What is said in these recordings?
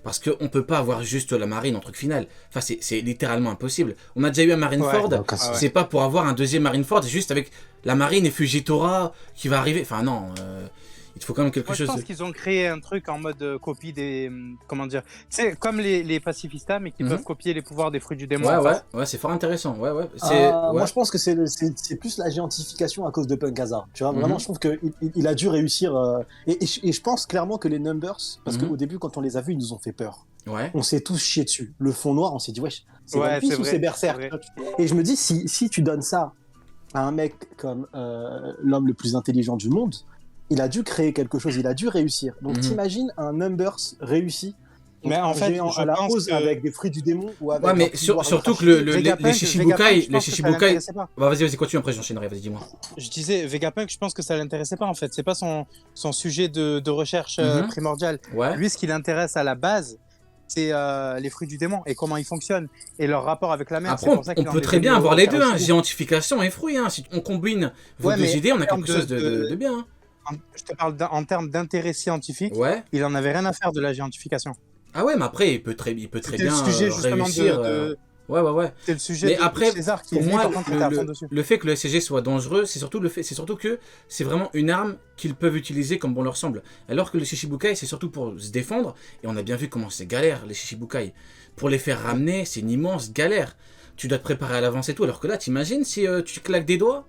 Parce qu'on peut pas avoir juste la marine en truc final. Enfin, c'est littéralement impossible. On a déjà eu un Marineford, c'est pas pour avoir un deuxième Marineford, juste avec la marine et Fujitora qui va arriver. Enfin, non, il te faut quand même quelque chose. Je pense qu'ils ont créé un truc en mode copie des. Comment dire. C'est comme les pacifistas, mais qui peuvent copier les pouvoirs des fruits du démon. Ouais, c'est fort intéressant. Ouais. Moi, je pense que c'est plus la géantification à cause de Punk Hazard. Tu vois, vraiment, je trouve qu'il a dû réussir. Et je pense clairement que les Numbers, parce qu'au début, quand on les a vus, ils nous ont fait peur. Ouais. On s'est tous chiés dessus. Le fond noir, on s'est dit, wesh, c'est One Piece ou c'est Berserk. Et je me dis, si tu donnes ça à un mec comme l'homme le plus intelligent du monde, il a dû créer quelque chose, il a dû réussir. Donc t'imagines un Numbers réussi, mais en fait, à la rose avec des fruits du démon ou avec. Ouais, mais surtout que les Shishibukai. Bah, vas-y, continue, après j'enchaînerai, vas-y, dis-moi. Je disais, Vegapunk, je pense que ça l'intéressait pas en fait. C'est pas son sujet de recherche primordial. Ouais. Lui, ce qui l'intéresse à la base, c'est les fruits du démon et comment ils fonctionnent et leur rapport avec la mer. Après, on peut très bien avoir les deux, géantification et fruits. Si on combine vos deux idées, on a quelque chose de bien. Je te parle en termes d'intérêt scientifique, il en avait rien à faire de la géantification. Ah ouais, mais après, il peut très bien le sujet, justement, réussir. Ouais. C'est le sujet mais après, César qui pour moi, le fait que le SCG soit dangereux, c'est surtout que c'est vraiment une arme qu'ils peuvent utiliser comme bon leur semble. Alors que le Shishibukai, c'est surtout pour se défendre, et on a bien vu comment c'est galère, les Shishibukai. Pour les faire ramener, c'est une immense galère. Tu dois te préparer à l'avance et tout, alors que là, t'imagines si tu claques des doigts,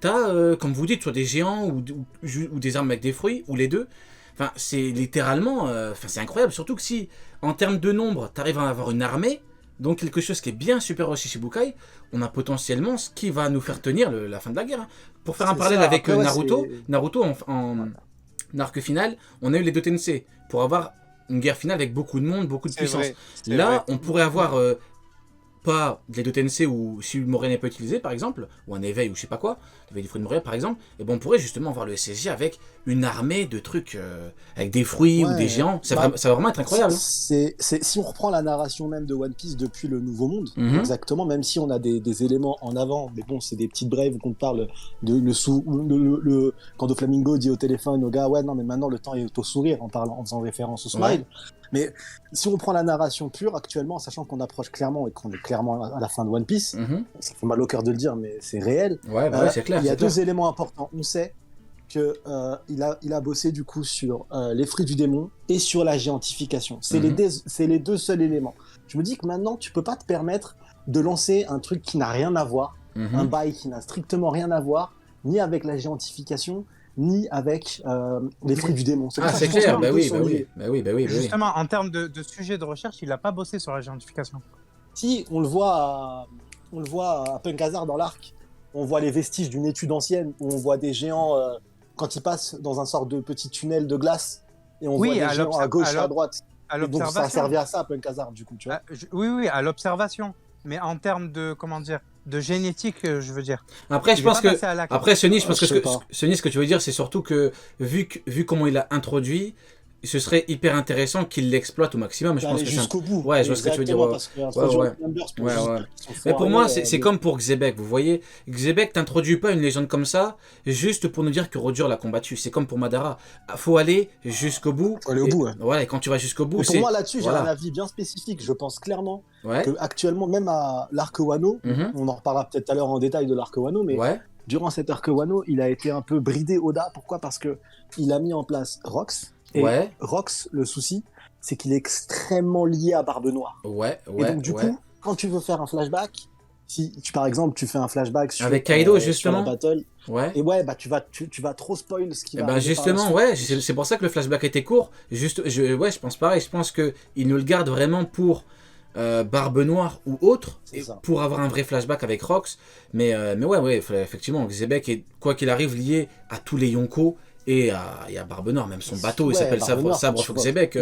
t'as, comme vous dites, soit des géants ou des armes avec des fruits, ou les deux. Enfin, c'est littéralement... c'est incroyable, surtout que si, en termes de nombre, t'arrives à avoir une armée, donc quelque chose qui est bien supérieur au Shishibukai, on a potentiellement ce qui va nous faire tenir la fin de la guerre. Pour faire un parallèle avec Naruto en arc final, on a eu les deux Tensei, pour avoir une guerre finale avec beaucoup de monde, beaucoup de puissance. Là, on pourrait avoir... pas les deux Tensei ou si Moria n'est pas utilisé par exemple, ou un éveil ou je sais pas quoi, l'éveil du fruit de Moria par exemple, et on pourrait justement voir le SSJ avec une armée de trucs, avec des fruits ou des géants, ça va vraiment être incroyable. Si on reprend la narration même de One Piece depuis le Nouveau Monde, exactement, même si on a des éléments en avant, mais bon, c'est des petites brèves qu'on parle de quand Doflamingo dit au téléphone au gars, ouais non mais maintenant le temps est au sourire en faisant référence au smile. Mais si on prend la narration pure actuellement, sachant qu'on approche clairement et qu'on est clairement à la fin de One Piece, ça fait mal au cœur de le dire, mais c'est réel. C'est clair. Il y a deux éléments importants. On sait que il a bossé du coup sur les fruits du démon et sur la géantification. C'est les deux seuls éléments. Je me dis que maintenant, tu peux pas te permettre de lancer un truc qui n'a rien à voir, un bail qui n'a strictement rien à voir, ni avec la géantification, ni avec les fruits du démon. C'est clair, bah oui. Justement, en termes de sujet de recherche, il n'a pas bossé sur la géantification. Si, on le voit à Punk Hazard dans l'arc, on voit les vestiges d'une étude ancienne, où on voit des géants quand ils passent dans un sort de petit tunnel de glace, et on voit des géants à gauche et à droite. Et donc ça a servi à ça, Punk Hazard, du coup, tu vois. Oui, à l'observation. Mais en termes de, de génétique, je veux dire. Après, je pense que... Après, Sonny, je pense que ce que tu veux dire, c'est surtout que, vu comment il a introduit, ce serait hyper intéressant qu'il l'exploite au maximum. Je pense que jusqu'au bout. Ouais, je vois ce que tu veux dire. Mais pour moi, c'est comme pour Xebec. Vous voyez, Xebec t'introduit pas une légende comme ça juste pour nous dire que Roger l'a combattu. C'est comme pour Madara. Faut aller jusqu'au bout. Faut aller au bout. Voilà, et quand tu vas jusqu'au bout, pour moi là-dessus, j'ai un avis bien spécifique. Je pense clairement que actuellement, même à l'arc Wano, on en reparlera peut-être tout à l'heure en détail de l'arc Wano, mais durant cet arc Wano, il a été un peu bridé Oda. Pourquoi ? Parce que il a mis en place Rox. Et Rox, le souci, c'est qu'il est extrêmement lié à Barbe Noire. Et donc, du coup, quand tu veux faire un flashback, si par exemple tu fais un flashback sur, avec Kaido, justement, sur la battle, et tu vas trop spoil ce qui va. Justement, c'est pour ça que le flashback était court. Je pense pareil. Je pense que il nous le garde vraiment pour Barbe Noire ou autre, pour avoir un vrai flashback avec Rox. Mais effectivement, Xebec est quoi qu'il arrive lié à tous les Yonko. Et il y a Barbe Noire, même son bateau, il s'appelle Sabre Foxébec.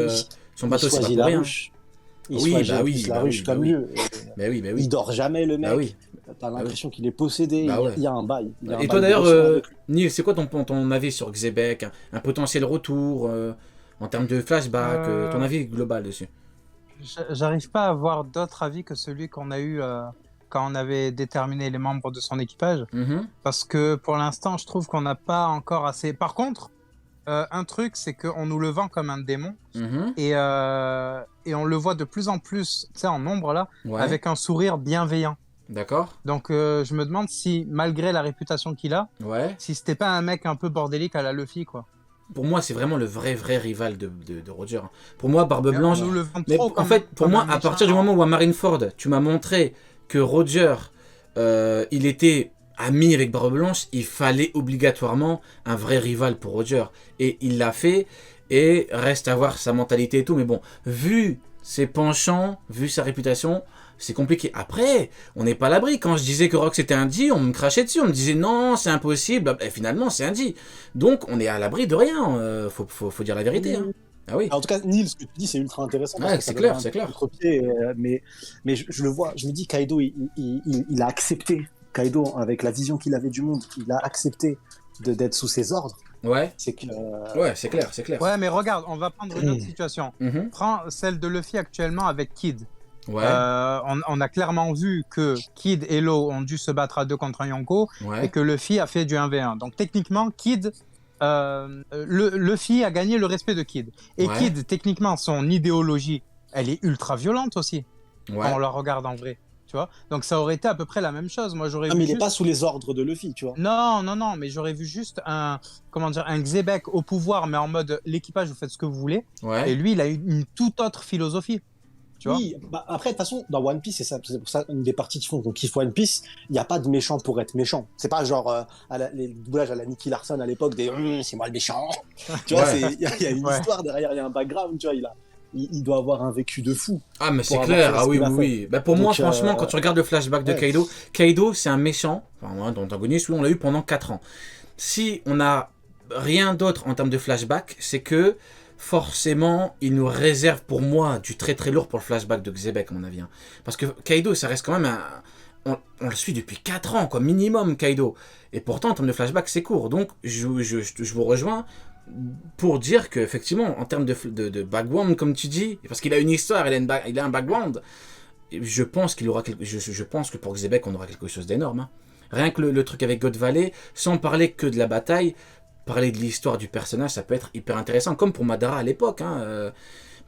Son bateau, c'est pas pour rien. Il la ruche comme mieux. Il dort jamais, le mec. T'as l'impression qu'il est possédé. Il y a un bail. Et toi, d'ailleurs, Neil, c'est quoi ton avis sur Xebec, un potentiel retour en termes de flashback, ton avis global dessus? J'arrive pas à avoir d'autre avis que celui qu'on a eu quand on avait déterminé les membres de son équipage, parce que pour l'instant, je trouve qu'on n'a pas encore assez. Par contre, un truc, c'est qu'on nous le vend comme un démon Mhm. et on le voit de plus en plus, tu sais, en nombre là, Ouais. avec un sourire bienveillant. D'accord. Donc je me demande si, malgré la réputation qu'il a, Ouais. si c'était pas un mec un peu bordélique à la Luffy, quoi. Pour moi, c'est vraiment le vrai rival de Roger. Pour moi, Barbe Blanche. On nous le vend Mais trop en comme- fait, pour comme moi, un à partir du méchant. moment où à Marineford, tu m'as montré que Roger, il était ami avec Barbe Blanche, il fallait obligatoirement un vrai rival pour Roger. Et il l'a fait, et reste à voir sa mentalité et tout. Mais bon, vu ses penchants, vu sa réputation, c'est compliqué. Après, on n'est pas à l'abri. Quand je disais que Rox était un D, on me crachait dessus. On me disait non, c'est impossible. Et finalement, c'est un D. Donc, on est à l'abri de rien. Faut dire la vérité. Hein. Ah oui. En tout cas, Neil, ce que tu dis, c'est ultra intéressant. Ouais, c'est clair, c'est clair. Mais je le vois, je me dis, Kaido, il a accepté. Kaido, avec la vision qu'il avait du monde, il a accepté d'être sous ses ordres. Ouais. C'est que. Ouais, c'est clair, c'est clair. Ouais, mais regarde, on va prendre une autre situation. Mhm. Prends celle de Luffy actuellement avec Kid. Ouais. On a clairement vu que Kid et Law ont dû se battre à deux contre un Yonko et Ouais. que Luffy a fait du 1v1. Donc techniquement, Kid, Luffy a gagné le respect de Kid. Et Ouais. Kid, techniquement, son idéologie, elle est ultra violente aussi Ouais. quand on la regarde en vrai. Tu vois, donc ça aurait été à peu près la même chose. Moi, j'aurais Non, vu mais il est juste- pas sous les ordres de Luffy, tu vois. Non, mais j'aurais vu juste un Xebec au pouvoir, mais en mode l'équipage, vous faites ce que vous voulez. Et Ouais. lui, il a une toute autre philosophie. Tu vois. Oui, bah, après, de toute façon, dans One Piece, c'est pour ça une des parties qui font qu'on kiffe One Piece, il n'y a pas de méchant pour être méchant. C'est pas genre les doublages à la Nicky Larson à l'époque des c'est moi le méchant. Tu vois, Ouais. il y a une Ouais. histoire derrière, il y a un background, tu vois, il doit avoir un vécu de fou. Ah, mais c'est Pour avoir clair. fait Ah ce oui, qu'il a oui, oui. Bah, pour Donc, moi, franchement, quand tu regardes le flashback de ouais. Kaido, Kaido, c'est un méchant. Enfin, moi, d'antagoniste, oui, on l'a eu pendant 4 ans. Si on n'a rien d'autre en termes de flashback, c'est que forcément, il nous réserve pour moi du très très lourd pour le flashback de Xebec, à mon avis. Hein. Parce que Kaido, ça reste quand même un. On le suit depuis 4 ans, quoi, minimum, Kaido. Et pourtant, en termes de flashback, c'est court. Donc, je vous rejoins pour dire qu'effectivement, en termes de background, comme tu dis, parce qu'il a une histoire, il a un background, je pense qu'il aura je pense que pour Xebec, on aura quelque chose d'énorme. Hein. Rien que le truc avec God Valley, sans parler que de la bataille, parler de l'histoire du personnage, ça peut être hyper intéressant, comme pour Madara à l'époque. Hein.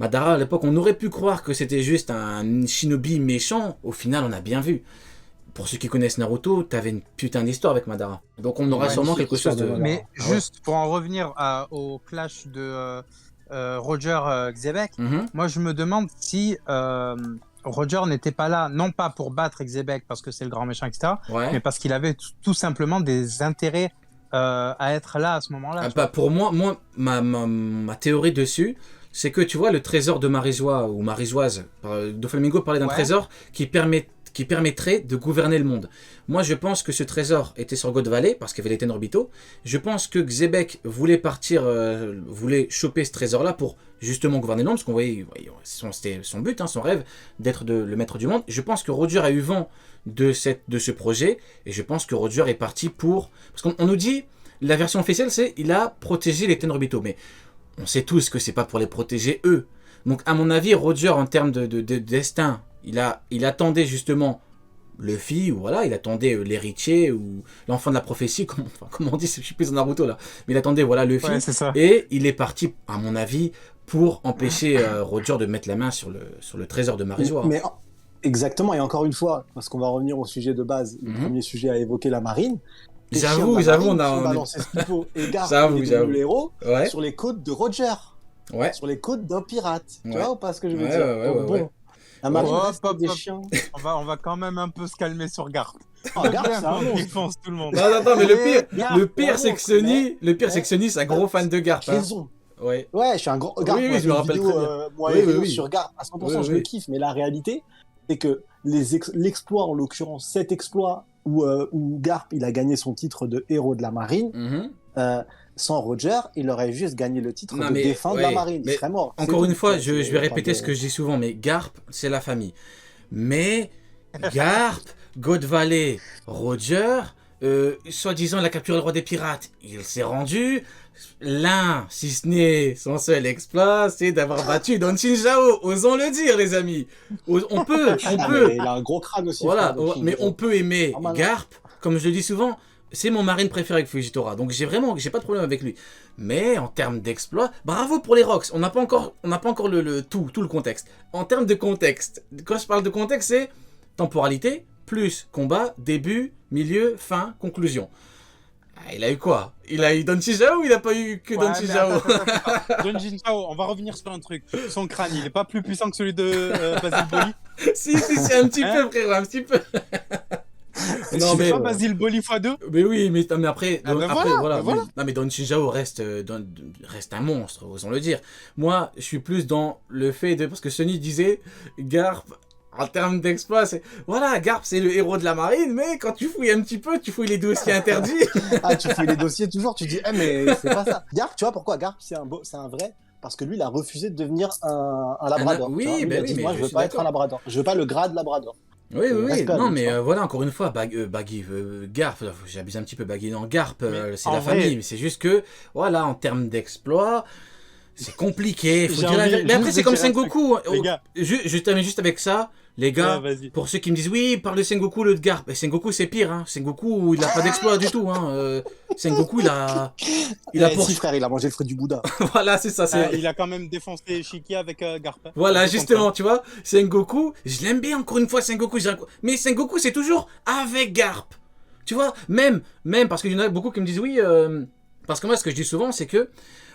Madara à l'époque, on aurait pu croire que c'était juste un shinobi méchant. Au final, on a bien vu. Pour ceux qui connaissent Naruto, t'avais une putain d'histoire avec Madara. Donc on aura Ouais, sûrement c'est quelque l'histoire chose de... de Madara. Mais Ah ouais. juste pour en revenir au clash de Roger Xebec, Mhm. moi je me demande si Roger n'était pas là, non pas pour battre Xebec parce que c'est le grand méchant, etc., Ouais. mais parce qu'il avait tout simplement des intérêts à être là à ce moment-là. Ah, tu bah, pour moi ma théorie dessus, c'est que tu vois le trésor de Marisois ou Marisoise, Doflamingo parlait d'un Ouais. trésor qui permettrait de gouverner le monde. Moi je pense que ce trésor était sur God Valley parce qu'il y avait les Tenryubito. Je pense que Xebec voulait voulait choper ce trésor là pour justement gouverner le monde, parce qu'on voyait c'était son but, hein, son rêve d'être le maître du monde. Je pense que Roger a eu vent de ce projet et je pense que Roger est parti pour... Parce qu'on nous dit, la version officielle c'est il a protégé les Tenryubito, mais on sait tous que c'est pas pour les protéger eux. Donc à mon avis, Roger en termes de destin, il attendait justement Luffy, ou voilà, il attendait l'héritier ou l'enfant de la prophétie, comme on dit, je suis plus dans Naruto là, mais il attendait voilà Luffy, Ouais, c'est ça. et il est parti à mon avis pour empêcher Roger de mettre la main sur le trésor de Marisois. Mais exactement, et encore une fois, parce qu'on va revenir au sujet de base, le Mhm. premier sujet à évoquer la marine. Les J'avoue, chiens de la on marine a... qui ont on est- balancé Spippo et Garp, J'avoue, qui est devenu j'avoue. le héros, Ouais, sur les côtes de Roger, ouais. sur les côtes d'un pirate. Tu Ouais. vois ou pas ce que je veux Ouais, dire? ouais, Donc, ouais, bon, ouais. la marine Hop, reste hop, des hop. chiens. On va quand même un peu se calmer sur Garp. Oh, Garp, c'est un Il monstre. fonce tout le monde. Non, mais le pire, Ouais, c'est que Sony, c'est un gros fan de Garp. Hein. Raison. Ouais. Ouais, je suis un gros. Garp, Oui, moi, je me j'ai une rappelle vidéo, très bien. moi Oui, et Rio oui. sur Garp à 100%, Oui, je oui. le kiffe, mais la réalité, c'est que l'exploit, en l'occurrence, cet exploit où Garp il a gagné son titre de héros de la marine, Mhm. sans Roger, il aurait juste gagné le titre Non, de mais, défunt de la ouais, marine. Il mais serait mort. Encore C'est une tout. fois, C'est- je c'est vais pas répéter de- ce que je dis souvent, mais Garp, c'est la famille. Mais Garp, God Valley, Roger, soi-disant il a capturé le roi des pirates, il s'est rendu. L'un, si ce n'est son seul exploit, c'est d'avoir battu Don Chinchao. Osons le dire, les amis. On peut. Ah, mais il a un gros crâne aussi. Voilà, frère, donc mais on peut aimer Normal. Garp, comme je le dis souvent. c'est mon marine préféré avec Fujitora, donc j'ai pas de problème avec lui. Mais en termes d'exploit, bravo pour les Rocks. On n'a pas encore tout le contexte. En termes de contexte, quand je parle de contexte, c'est temporalité plus combat, début, milieu, fin, conclusion. Ah, il a eu quoi? Il a eu Don Chizhao ou il a pas eu que Don Chizhao? Don Chizhao, on va revenir sur un truc. Son crâne, il est pas plus puissant que celui de Basile Boli? Si, un petit peu, frérot, un petit peu. Non, mais pas Basile Boli x2. Mais oui, mais après, voilà. Non, mais Don Chizhao reste un monstre, osons le dire. Moi, je suis plus dans le fait de... Parce que Sony disait, Garp, en termes d'exploit, c'est... Voilà, Garp, c'est le héros de la marine, mais quand tu fouilles un petit peu, tu fouilles les dossiers interdits. Ah, tu fouilles les dossiers toujours, tu dis, mais c'est pas ça. Garp, tu vois pourquoi Garp, c'est un vrai... Parce que lui, il a refusé de devenir un labrador. Oui, il a dit, moi, je veux pas être un labrador. Je veux pas le grade labrador. Oui. Non, mais voilà, encore une fois, Garp, j'abuse un petit peu, Garp, c'est la famille, mais c'est juste que, voilà, en termes d'exploit, c'est compliqué. Mais après, c'est comme Sengoku. Je termine juste avec ça. Les gars, pour ceux qui me disent, oui, parle de Sengoku, le Garp. Et Sengoku, c'est pire. Hein. Sengoku, il a pas d'exploit du tout. Hein. Sengoku, il a si, frère, il a mangé le fruit du Bouddha. Voilà, c'est ça. Il a quand même défoncé Shiki avec Garp. Voilà, justement, tu vois. Sengoku, je l'aime bien, encore une fois, Sengoku. Mais Sengoku, c'est toujours avec Garp. Tu vois, même, parce qu'il y en a beaucoup qui me disent, oui, parce que moi, ce que je dis souvent, c'est que,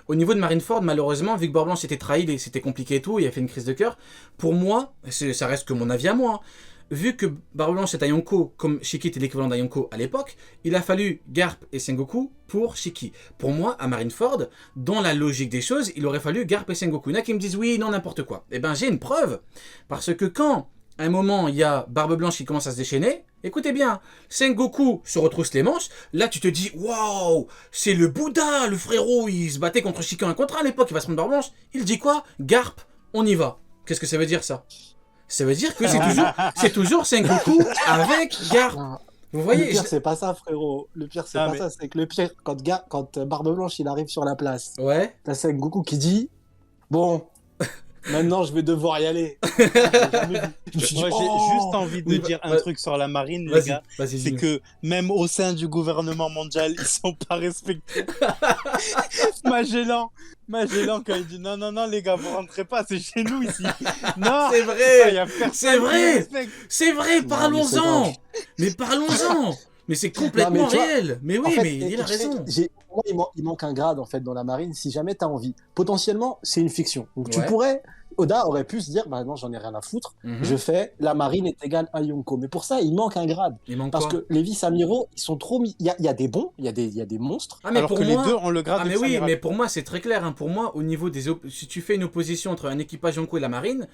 au niveau de Marineford, malheureusement, vu que Beurre-Blanche était trahi, c'était compliqué et tout, il a fait une crise de cœur. Pour moi, ça reste que mon avis à moi, vu que Beurre-Blanche est un Yonko, comme Shiki était l'équivalent d'un Yonko à l'époque, il a fallu Garp et Sengoku pour Shiki. Pour moi, à Marineford, dans la logique des choses, il aurait fallu Garp et Sengoku. Il y en a qui me disent oui, non, n'importe quoi. Eh ben, j'ai une preuve. Parce que quand, à un moment, il y a Barbe Blanche qui commence à se déchaîner, écoutez bien, Sengoku se retrousse les manches, là tu te dis, waouh, c'est le Bouddha, le frérot, il se battait contre Shiki 1 contre 1 à l'époque, il va se prendre Barbe Blanche, il dit quoi? Garp, on y va. Qu'est-ce que ça veut dire ça? Ça veut dire que c'est toujours Sengoku avec Garp. Vous voyez, le pire, c'est pas ça, frérot. Le pire, c'est pas ça. C'est que le pire, quand Barbe Blanche il arrive sur la place, t'as Sengoku qui dit, bon, maintenant, je vais devoir y aller. J'ai juste envie de dire un truc sur la marine, les gars. C'est que même au sein du gouvernement mondial, ils sont pas respectés. Magellan, quand il dit non, les gars, vous rentrez pas, c'est chez nous ici. Non, c'est vrai. C'est vrai, parlons-en. Mais parlons-en. Mais c'est complètement réel. Mais oui, en fait, mais il a raison. Moi, il manque un grade en fait dans la marine. Si jamais t'as envie, potentiellement, c'est une fiction. Donc tu pourrais, Oda aurait pu se dire, bah non, j'en ai rien à foutre. Je fais la marine est égale à Yonko. Mais pour ça, il manque un grade. Parce que les vice-amiraux, ils sont trop mis. Il y a des bons, il y a des monstres. Ah mais alors pour que moi... les deux ont le grade. Ah mais oui, mais pour moi c'est très clair. Hein. Pour moi, au niveau des, si tu fais une opposition entre un équipage Yonko et la marine,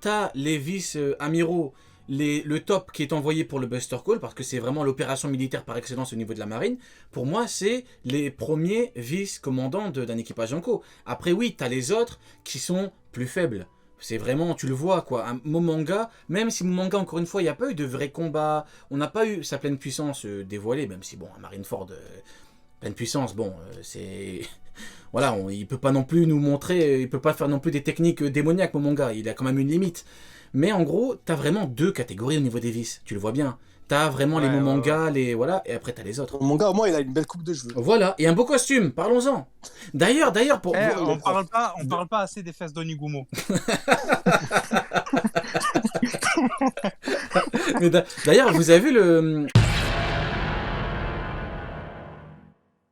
t'as les vice-amiraux. Le top qui est envoyé pour le Buster Call, parce que c'est vraiment l'opération militaire par excellence au niveau de la marine, pour moi, c'est les premiers vice-commandants d'un équipage Yonko. Après, oui, t'as les autres qui sont plus faibles. C'est vraiment, tu le vois, quoi. Un Momonga, même si Momonga, encore une fois, il n'y a pas eu de vrai combat, on n'a pas eu sa pleine puissance dévoilée, même si, bon, à Marineford, pleine puissance, bon, c'est... Voilà, il peut pas non plus nous montrer, il peut pas faire non plus des techniques démoniaques, Momonga, il a quand même une limite. Mais en gros, t'as vraiment deux catégories au niveau des vices. Tu le vois bien. T'as vraiment les Momonga, les voilà, et après t'as les autres. Momonga, au moins, il a une belle coupe de cheveux. Voilà, et un beau costume. Parlons-en. D'ailleurs, pour. On parle pas assez des fesses d'Onigumo. Mais d'ailleurs, vous avez vu le.